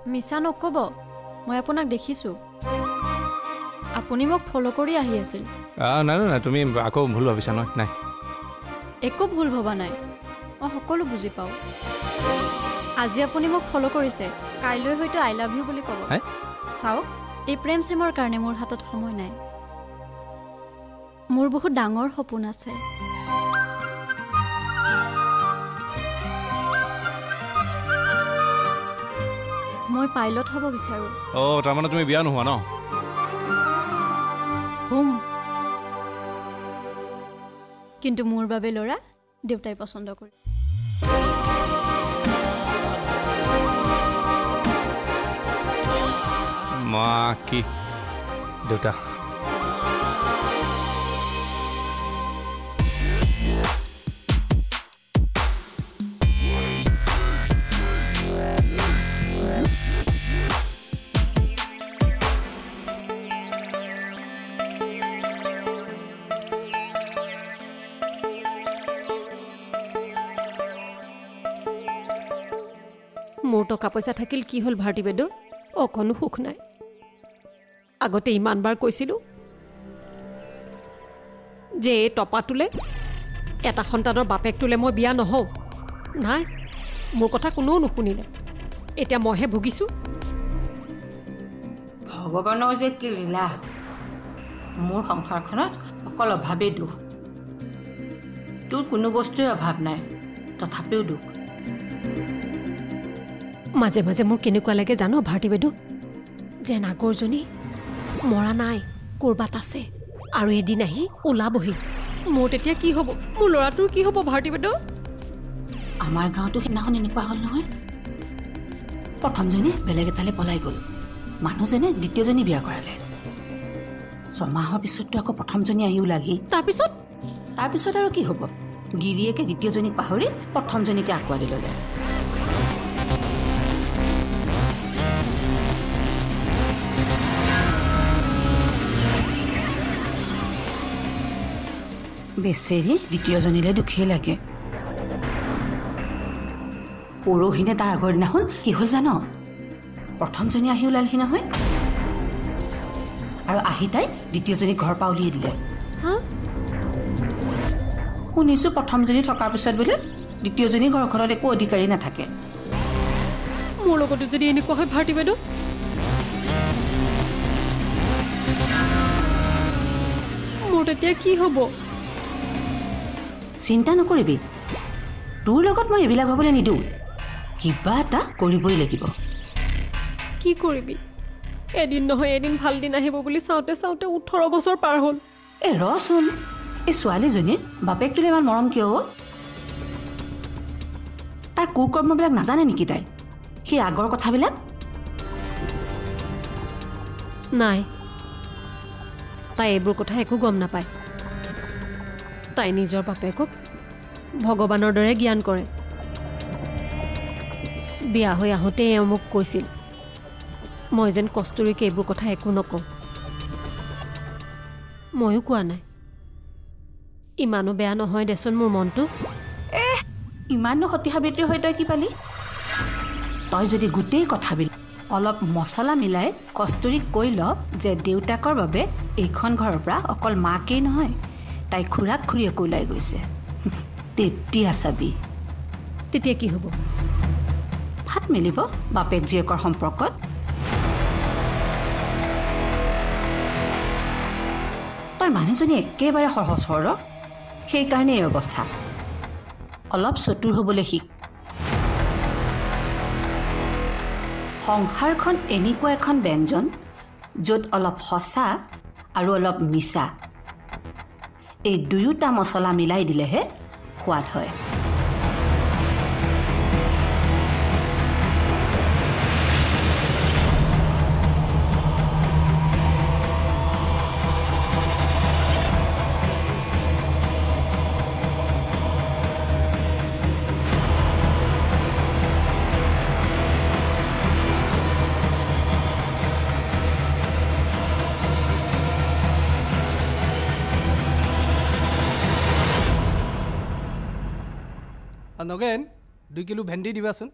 মিছা নক'ব মই আপোনাক দেখিছোঁ আপুনি মোক ফ'ল' কৰি আহি আছিল নাই নাই তুমি আকৌ ভুল ভাবিছা নহয় নাই একো ভুল ভবা নাই মই সকলো বুজি পাওঁ আজি আপুনি মোক ফ'ল' কৰিছে কাইলৈ হয়তো আই লাভ ইউ বুলি ক'ব চাওক এই প্ৰেম চিমৰ কাৰণে মোৰ হাতত সময় নাই মোৰ বহুত ডাঙৰ সপোন আছে মই পাইলট হ'ব বিচাৰোঁ তাৰমানে তুমি বিয়া নোহোৱা ন কিন্তু মোৰ বাবে ল'ৰা দেউতাই পচন্দ কৰে মা কি দেউতা মোৰ টকা পইচা থাকিল কি হ'ল ভাৰতী বাইদেউ অকণো সুখ নাই আগতে ইমানবাৰ কৈছিলোঁ যে এই টপাটোলে এটা সন্তানৰ বাপেকটোলে মই বিয়া নহওঁ নাই মোৰ কথা কোনেও নুশুনিলে এতিয়া মইহে ভুগিছোঁ ভগৱানৰ যে কি লীলা মোৰ সংসাৰখনত অকল অভাৱেই দুখ তোৰ কোনো বস্তুৱে অভাৱ নাই তথাপিও দুখ মাজে মাজে মোৰ কেনেকুৱা লাগে জানো ভাৰতী বাইদেউ যেন আগৰজনী মৰা নাই ক'ৰবাত আছে আৰু এদিন আহি ওলাবহি মোৰ তেতিয়া কি হ'ব মোৰ ল'ৰাটোৰ কি হ'ব ভাৰতী বাইদেউ আমাৰ গাঁৱতো সেইদিনাখন এনেকুৱা হ'ল নহয় প্ৰথমজনী বেলেগ এটালৈ পলাই গ'ল মানুহজনে দ্বিতীয়জনী বিয়া কৰালে ছমাহৰ পিছততো আকৌ প্ৰথমজনী আহি ওলালহি তাৰপিছত আৰু কি হ'ব গিৰিয়েকে দ্বিতীয়জনীক পাহৰি প্ৰথমজনীকে আঁকোৱালি ল'লে বেচেৰি দ্বিতীয়জনীলৈ দুখেই লাগে পৰহিনে তাৰ আগৰ দিনাখন কি হ'ল জান প্ৰথমজনী আহি ওলালহি নহয় আৰু আহি তাই দ্বিতীয়জনী ঘৰৰ পৰা উলিয়াই দিলে শুনিছোঁ প্ৰথমজনী থকাৰ পিছত বোলে দ্বিতীয়জনী ঘৰখনত একো অধিকাৰী নাথাকে মোৰ লগতো যদি এনেকুৱা হয় ভাৰতী বাইদেউ মোৰ তেতিয়া কি হ'ব চিন্তা নকৰিবি তোৰ লগত মই এইবিলাক হ'বলৈ নিদিওঁ কিবা এটা কৰিবই লাগিব কি কৰিবি এদিন নহয় এদিন ভাল দিন আহিব বুলি চাওঁতে চাওঁতে 18 বছৰ পাৰ হ'ল ৰচোন এই ছোৱালীজনীৰ বাপেকটোলৈ ইমান মৰম কিয় তাৰ কুকৰ্মবিলাক নাজানে নেকি তাই সেই আগৰ কথাবিলাক নাই তাই এইবোৰ কথা একো গম নাপায় তাই নিজৰ বাপেকক ভগৱানৰ দৰে জ্ঞান কৰে বিয়া হৈ আহোঁতে এওঁ মোক কৈছিল মই যেন কস্তুৰীকে এইবোৰ কথা একো নকওঁ ময়ো কোৱা নাই ইমানো বেয়া নহয় দেচোন মোৰ মনটো ইমানো সতী সাবিত্ৰী হৈ তই কি পালি তই যদি গোটেই কথাবিলাক অলপ মছলা মিলাই কস্তুৰীক কৈ ল যে দেউতাকৰ বাবে এইখন ঘৰৰ পৰা অকল মাকেই নহয় তাই খুৰাক খুৰীয়েকো ওলাই গৈছে তেতিয়া চাবি তেতিয়া কি হ'ব ভাত মেলিব বাপেক জীয়েকৰ সম্পৰ্কত তই মানুহজনী একেবাৰে সহজ সৰল সেইকাৰণে এই অৱস্থা অলপ চতুৰ হ'বলৈ শিক সংসাৰখন এনেকুৱা এখন ব্যঞ্জন য'ত অলপ সঁচা আৰু অলপ মিছা এই দুয়োটা মছলা মিলাই দিলেহে সোৱাদ হয় নগেন 2 কিলো ভেন্দি দিবাচোন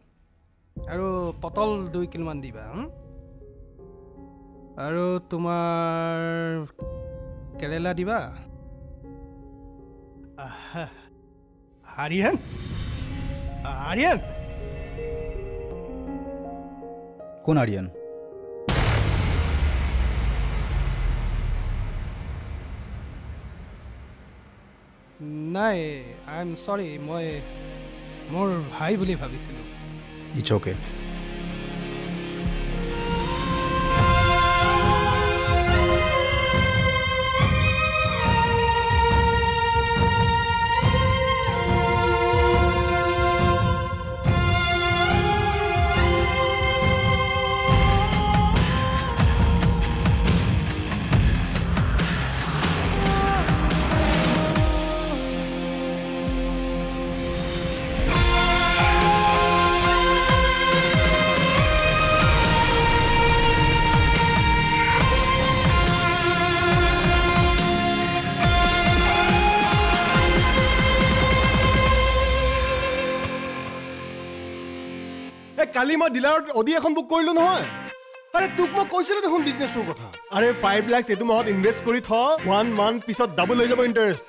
আৰু পটল 2 কিলোমান দিবা আৰু তোমাৰ কেৰেলা দিবা আৰিয়ান আৰিয়ান কোন আৰিয়ান নাই আই এম সৰি মই মোৰ ভাই বুলি ভাবিছিলোঁ ইটছ অ'কে কালি মই ডিলাৰত অডি এখন বুক কৰিলো নহয় আৰে তোক মই কৈছিলো দেখোন বিজনেছটোৰ কথা আৰে 5 লাখ এইটো মাহত ইনভেষ্ট কৰি থ 1 মান্থ পিছত ডাবল হৈ যাব ইণ্টাৰেষ্ট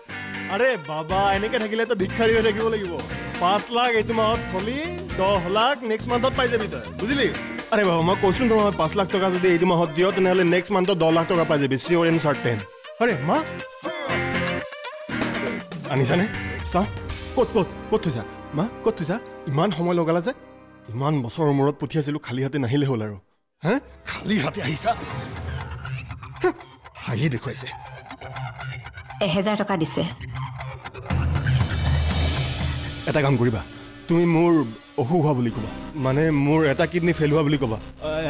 আৰে বাবা এনেকে থাকিলে তো ভিক্ষাৰী হৈ থাকিব লাগিব 5 লাখ এইটো মাহত থলি 10 লাখ নেক্সট মান্থত পাই যাবি তই বুজিলি আৰে বাবা মই কৈছিলো তোমাক 5 লাখ টকা যদি এইটো মাহত দিয় তেনেহলে নেক্সট মান্থত 10 লাখ টকা পাই যাবি চিঅৰ এণ্ড চাৰ্টেন আৰে মা আনিছানে চা ক'ত থৈছা মা ক'ত থৈছা ইমান সময় লগালা যে ইমান বছৰৰ মূৰত পঠিয়াইছিলো খালী হাতে নাহিলে হ'ল আৰু হা খালী হাতে আহিছা হাঁহি দেখুৱাইছে 1000 টকা দিছে এটা কাম কৰিবা তুমি মোৰ অসুখ হোৱা বুলি ক'বা মানে মোৰ এটা কিডনি ফেল হোৱা বুলি ক'বা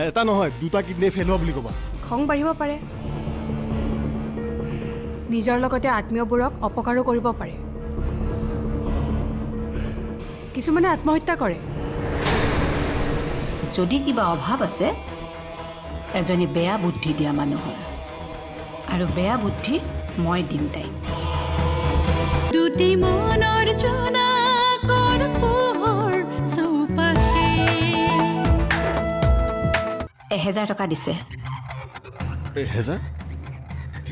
এটা নহয় দুটা কিডনি ফেল হোৱা বুলি ক'বা খং বাঢ়িব পাৰে নিজৰ লগতে আত্মীয়বোৰক অপকাৰো কৰিব পাৰে কিছুমানে আত্মহত্যা কৰে যদি কিবা অভাৱ আছে এজনী বেয়া বুদ্ধি দিয়া মানুহৰ আৰু বেয়া বুদ্ধি মই দিম তাইক দুটি মনৰ জোনাকৰ পোহৰ চৌপাশে 1000 টকা দিছে 1000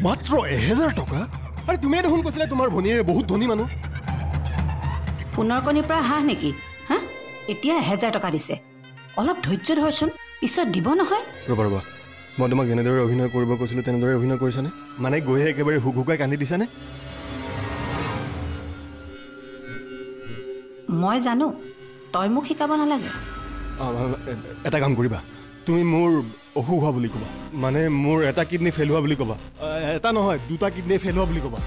মাত্ৰ 1000 টকা আৰে তুমি দেখোন কৈছিলা তোমাৰ ভনীয়ে বহুত ধনী মানুহ পুনৰ কণীৰ পৰা হাঁহ নেকি হা এতিয়া 1000 টকা দিছে অলপ ধৈৰ্য ধৰচোন পিছত দিব নহয় ৰবা মই তোমাক যেনেদৰে অভিনয় কৰিব কৈছিলো তেনেদৰে অভিনয় কৰিছানে মানে গৈহে একেবাৰে হুকুকাই কান্দি দিছানে মই জানো তই মোক শিকাব নালাগে এটা কাম কৰিবা তুমি মোৰ অসুখ হোৱা বুলি ক'বা মানে মোৰ এটা কিডনি ফেল হোৱা বুলি ক'বা এটা নহয় দুটা কিডনি ফেল হোৱা বুলি ক'বা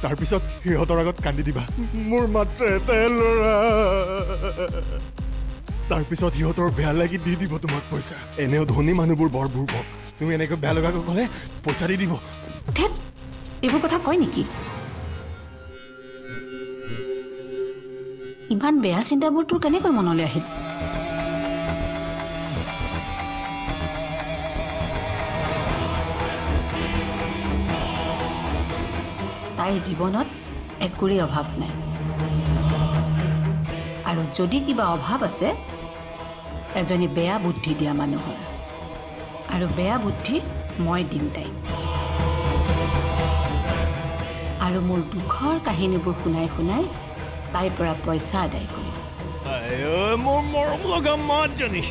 তাৰপিছত সিহঁতৰ আগত কান্দি দিবা মোৰ মাত্ৰ এটাই ল'ৰা তাৰপিছত সিহঁতৰ বেয়া লাগি দি দিব তোমাক পইচা এনেও ধনী মানুহবোৰ বৰ বুৰ্বক তুমি এনেকৈ বেয়া লগাকৈ ক'লে পইচা দি দিব এইবোৰ কথা কয় নেকি ইমান বেয়া চিন্তাবোৰ তোৰ কেনেকৈ মনলৈ আহিল তাইৰ জীৱনত একোৰেই অভাৱ নাই আৰু যদি কিবা অভাৱ আছে এজনী বেয়া বুদ্ধি দিয়া মানুহৰ আৰু বেয়া বুদ্ধি মই দিম তাইক আৰু মোৰ দুখৰ কাহিনীবোৰ শুনাই শুনাই তাইৰ পৰা পইচা আদায় কৰিম মোৰ মৰম লগা মাতজনী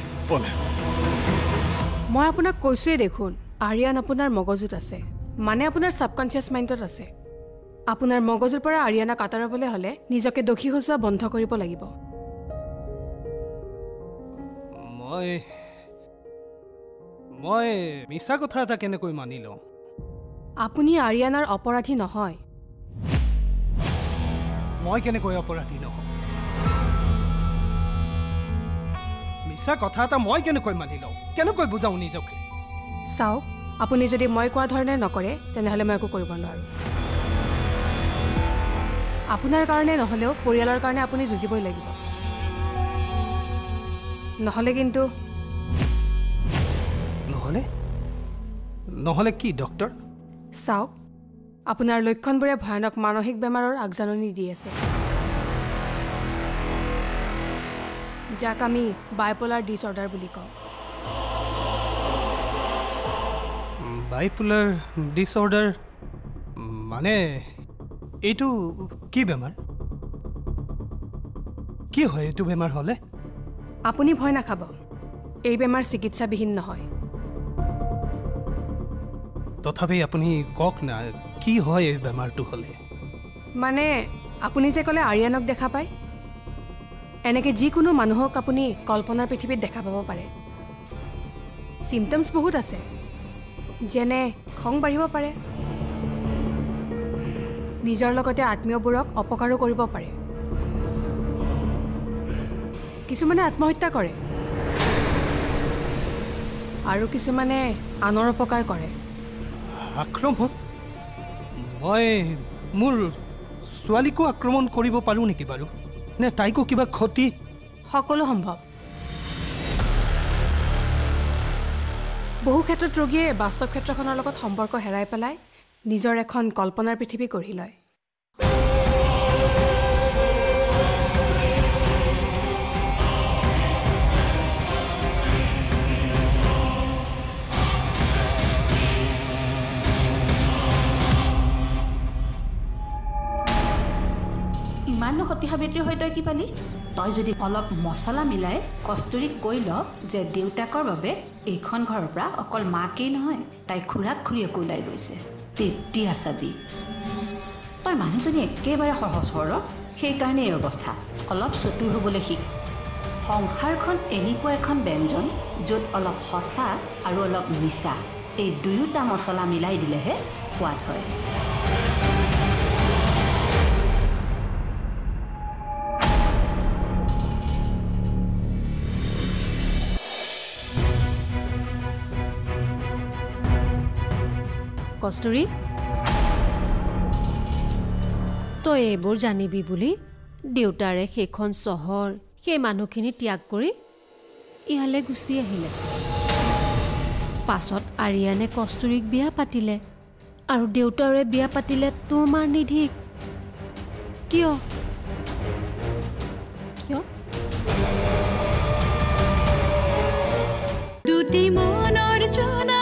মই আপোনাক কৈছোৱেই দেখোন আৰিয়ান আপোনাৰ মগজুত আছে মানে আপোনাৰ ছাবকনচিয়াছ মাইণ্ডত আছে আপোনাৰ মগজুৰ পৰা আৰিয়ানাক আঁতৰাবলৈ হ'লে নিজকে দোষী সজোৱা বন্ধ কৰিব লাগিব মই মিছা কথা এটা কেনেকৈ মানি লওঁ আপুনি আৰিয়ানাৰ অপৰাধী নহয় মই কেনেকৈ অপৰাধী নহওঁ মিছা কথা এটা মই কেনেকৈ মানি লওঁ কেনেকৈ বুজাওঁ নিজকে চাওক আপুনি যদি মই কোৱা ধৰণে নকৰে তেনেহ'লে মই একো কৰিব নোৱাৰোঁ আপোনাৰ কাৰণে নহ'লেও পৰিয়ালৰ কাৰণে আপুনি যুঁজিবই লাগিব নহ'লে কিন্তু নহ'লে কি ডক্টৰ চাওক আপোনাৰ লক্ষণবোৰে ভয়ানক মানসিক বেমাৰৰ আগজাননী দি আছে যাক আমি বাইপলাৰ ডিছঅৰ্ডাৰ বুলি কওঁ। বাইপলাৰ ডিছঅৰ্ডাৰ মানে এইটো কি বেমাৰ? কি হয় এইটো বেমাৰ হ'লে? আপুনি ভয় নাখাব, এই বেমাৰ চিকিৎসাবিহীন নহয়। তথাপি আপুনি কওক না, কি হয় এই বেমাৰটো হ'লে? মানে আপুনি যে ক'লে আৰিয়ানক দেখা পায়, এনেকৈ যিকোনো মানুহক আপুনি কল্পনাৰ পৃথিৱীত দেখা পাব পাৰে। চিমটমছ বহুত আছে, যেনে খং বাঢ়িব পাৰে, নিজৰ লগতে আত্মীয়বোৰক অপকাৰো কৰিব পাৰে, কিছুমানে আত্মহত্যা কৰে আৰু কিছুমানে আনৰ অপকাৰ কৰে। আক্ৰমণ? মই মোৰ ছোৱালীকো আক্ৰমণ কৰিব পাৰোঁ নেকি বাৰু? নে তাইকো কিবা ক্ষতি? সকলো সম্ভৱ। বহু ক্ষেত্ৰত ৰোগীয়ে বাস্তৱ ক্ষেত্ৰখনৰ লগত সম্পৰ্ক হেৰাই পেলাই নিজৰ এখন কল্পনাৰ পৃথিৱী গঢ়ি লয়। ইমানো সতী সাবিত্ৰীৰ হৈ তই কি পালি? তই যদি অলপ মছলা মিলাই কস্তুৰীক কৈ ল যে দেউতাকৰ বাবে এইখন ঘৰৰ পৰা অকল মাকেই নহয়, তাই খুৰাক খুৰীয়েকো ওলাই গৈছে, তেতিয়া চাবি। তই মানুহজনী একেবাৰে সহজ সৰল, সেইকাৰণে এই অৱস্থা। অলপ চতুৰ হ'বলৈ শিক। সংসাৰখন এনেকুৱা এখন ব্যঞ্জন য'ত অলপ সঁচা আৰু অলপ মিছা, এই দুয়োটা মছলা মিলাই দিলেহে সোৱাদ হয়। কস্তুৰী, তই এইবোৰ জানিবি বুলি দেউতাৰে সেইখন চহৰ, সেই মানুহখিনি ত্যাগ কৰি ইয়ালৈ গুচি আহিলে। পাছত আৰিয়ানে কস্তুৰীক বিয়া পাতিলে আৰু দেউতাৰে বিয়া পাতিলে তোৰ মাৰ নিধিক। কিয়? কিয়? দুটি মনৰ জনা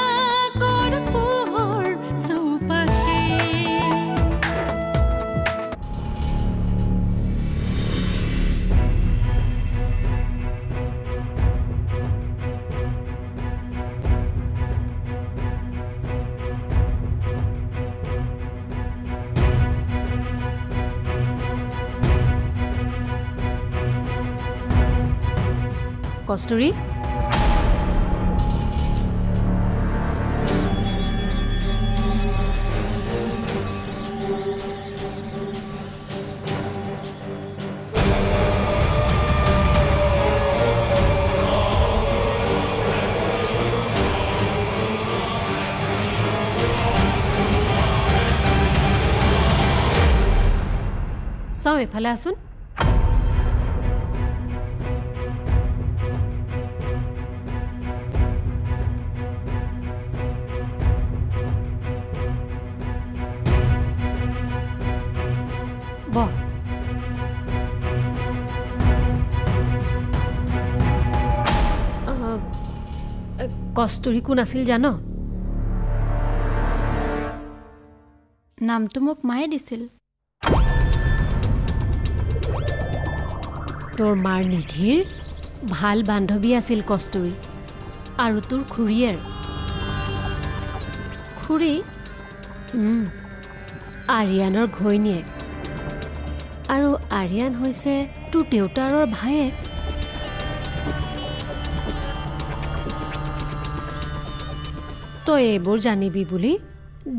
কস্তুৰী, চাওঁ এফালে আছোন। বহ। কস্তুৰী কোন আছিল জান? নামটো মোক মায়ে দিছিল। তোৰ মাৰ নিধিৰ ভাল বান্ধৱী আছিল কস্তুৰী, আৰু তোৰ খুৰীয়েৰ। খুৰী? আৰিয়ানৰ ঘৈণীয়েক, আৰু আৰিয়ান হৈছে তোৰ দেউতাৰৰ ভায়েক। তই এইবোৰ জানিবি বুলি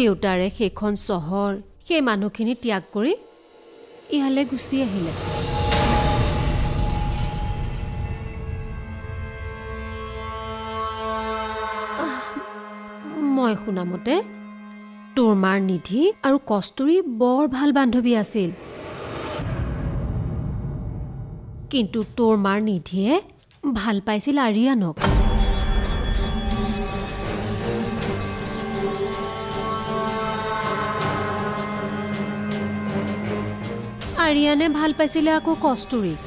দেউতাৰে সেইখন চহৰ, সেই মানুহখিনি ত্যাগ কৰি ইয়ালৈ গুচি আহিলে। মই শুনামতে তোৰ মাৰ নিধি আৰু কস্তুৰী বৰ ভাল বান্ধৱী আছিল, কিন্তু তোৰ মাৰ নিধিয়ে ভাল পাইছিল আৰিয়ানক। আৰিয়ানে ভাল পাইছিলে আকৌ কস্তুৰীক।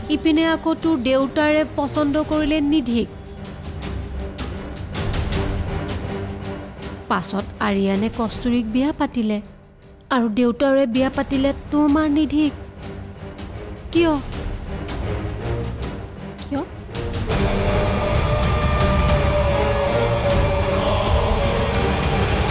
ইপিনে আকৌ তোৰ দেউতাৰে পচন্দ কৰিলে নিধিক পাছত আৰিয়ানে কস্তুৰীক বিয়া পাতিলে আৰু দেউতাৰে বিয়া পাতিলে তোৰ মাৰ নিধিক কিয়